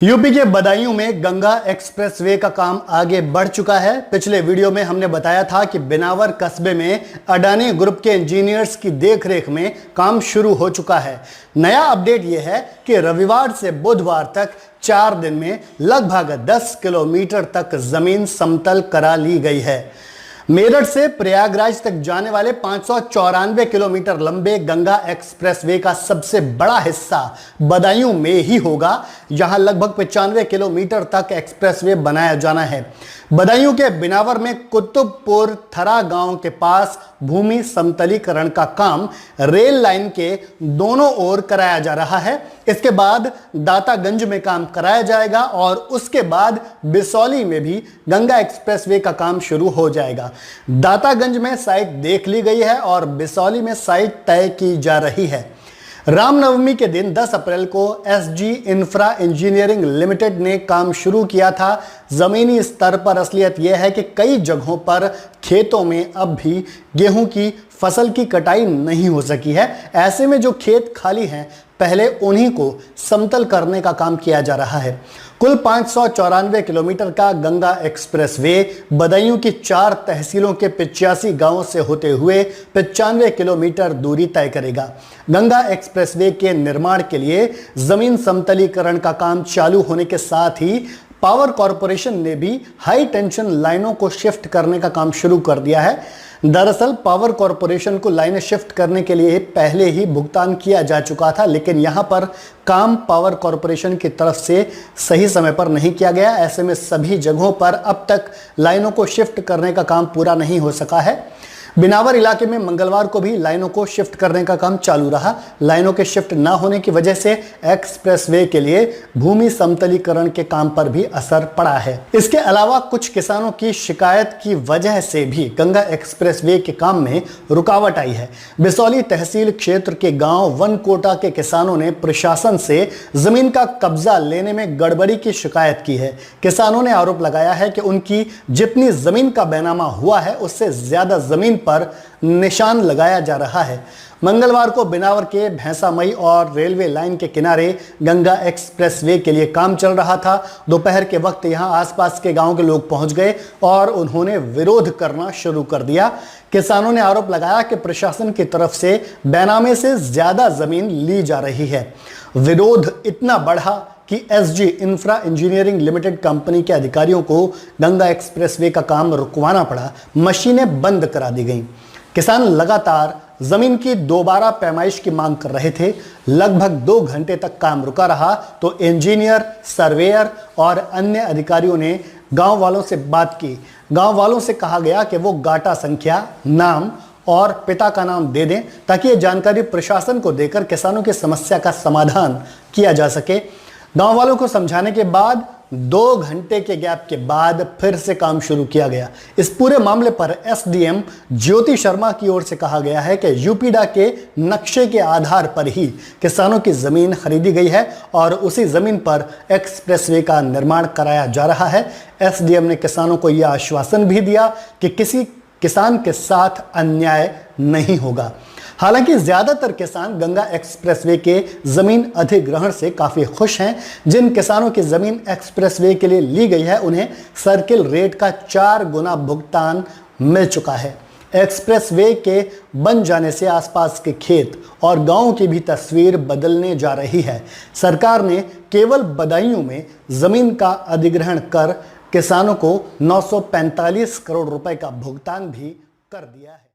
UP के बदायूं में Ganga expressway का काम आगे बढ़ चुका है। पिछले वीडियो में हमने बताया था कि बिनावर कस्बे में अडानी ग्रुप के इंजीनियर्स की देखरेख में काम शुरू हो चुका है। नया अपडेट यह है कि रविवार से बुधवार तक 4 दिन में लगभग 10 किलोमीटर तक जमीन समतल करा ली गई है। मेरठ से प्रयागराज तक जाने वाले 594 किलोमीटर लंबे गंगा एक्सप्रेसवे का सबसे बड़ा हिस्सा बदायूं में ही होगा। यहां लगभग 95 किलोमीटर तक एक्सप्रेसवे बनाया जाना है। बदायूं के बिनावर में कुतुबपुर थरा गांव के पास भूमि समतलीकरण का काम रेल लाइन के दोनों ओर कराया जा रहा है। इसके बाद दातागंज में काम कराया जाएगा और उसके बाद बिसौली में भी गंगा एक्सप्रेसवे का काम शुरू हो जाएगा। दातागंज में साइट देख ली गई है और बिसौली में साइट तय की जा रही है। रामनवमी के दिन 10 अप्रैल को एसजी इंफ्रा इंजीनियरिंग लिमिटेड ने काम शुरू किया था। जमीनी स्तर पर असलियत यह है कि कई जगहों पर खेतों में अब भी गेहूं की फसल की कटाई नहीं हो सकी है। ऐसे में जो खेत खाली हैं, पहले उन्हीं को समतल करने का काम किया जा रहा है। कुल 594 किलोमीटर का गंगा एक्सप्रेसवे बदायूं की 4 तहसीलों के 85 गांवों से होते हुए 95 किलोमीटर दूरी तय करेगा। गंगा एक्सप्रेसवे के निर्माण के लिए जमीन समतलीकरण का काम चालू होने के साथ ही पावर कॉरपोरेशन ने भी हाई टेंशन लाइनों को शिफ्ट करने का काम शुरू कर दिया है। दरअसल पावर कॉरपोरेशन को लाइनें शिफ्ट करने के लिए पहले ही भुगतान किया जा चुका था, लेकिन यहां पर काम पावर कॉरपोरेशन की तरफ से सही समय पर नहीं किया गया। ऐसे में सभी जगहों पर अब तक लाइनों को शिफ्ट करने का काम पूरा नहीं हो सका है। बिनावर इलाके में मंगलवार को भी लाइनों को शिफ्ट करने का काम चालू रहा। लाइनों के शिफ्ट ना होने की वजह से एक्सप्रेसवे के लिए भूमि समतलीकरण के काम पर भी असर पड़ा है। इसके अलावा कुछ किसानों की शिकायत की वजह से भी गंगा एक्सप्रेसवे के काम में रुकावट आई है। बिसौली तहसील क्षेत्र के गांव वनकोटा के किसानों ने प्रशासन से जमीन का कब्जा लेने में गड़बड़ी की शिकायत की है। किसानों ने आरोप लगाया है कि उनकी जितनी जमीन का बैनामा हुआ है, उससे ज्यादा जमीन पर निशान लगाया जा रहा है। मंगलवार को बिनावर के भैंसामई और रेलवे लाइन के किनारे गंगा एक्सप्रेसवे के लिए काम चल रहा था। दोपहर के वक्त यहां आसपास के गांव के लोग पहुंच गए और उन्होंने विरोध करना शुरू कर दिया। किसानों ने आरोप लगाया कि प्रशासन की तरफ से बैनामे से ज्यादा जमीन ली जा रही है। विरोध इतना बढ़ा कि SG infra engineering limited company के अधिकारियों को गंगा एक्सप्रेसवे का काम रुकवाना पड़ा। मशीनें बंद करा दी गईं। किसान लगातार जमीन की दोबारा पैमाइश की मांग कर रहे थे। लगभग 2 घंटे तक काम रुका रहा तो इंजीनियर, सर्वेयर और अन्य अधिकारियों ने गांव वालों से बात की। गांव वालों से कहा गया कि वो गाटा संख्या, नाम और पिता का नाम दे दें ताकि ये जानकारी प्रशासन को देकर किसानों की समस्या का समाधान किया जा सके। गांव वालों को समझाने के बाद 2 घंटे के गैप के बाद फिर से काम शुरू किया गया। इस पूरे मामले पर एसडीएम ज्योति शर्मा की ओर से कहा गया है कि यूपीडा के नक्शे के आधार पर ही किसानों की जमीन खरीदी गई है और उसी जमीन पर एक्सप्रेसवे का निर्माण कराया जा रहा है। एसडीएम ने किसानों को यह आश्वासन भी दिया कि किसी किसान के साथ अन्याय नहीं होगा। हालांकि ज्यादातर किसान गंगा एक्सप्रेसवे के जमीन अधिग्रहण से काफी खुश हैं। जिन किसानों की जमीन एक्सप्रेसवे के लिए ली गई है, उन्हें सर्किल रेट का 4 गुना भुगतान मिल चुका है। एक्सप्रेसवे के बन जाने से आसपास के खेत और गांवों की भी तस्वीर बदलने जा रही है। सरकार ने केवल बदायूं में जमीन का अधिग्रहण कर किसानों को 945 करोड़ रुपए का भुगतान भी कर दिया है।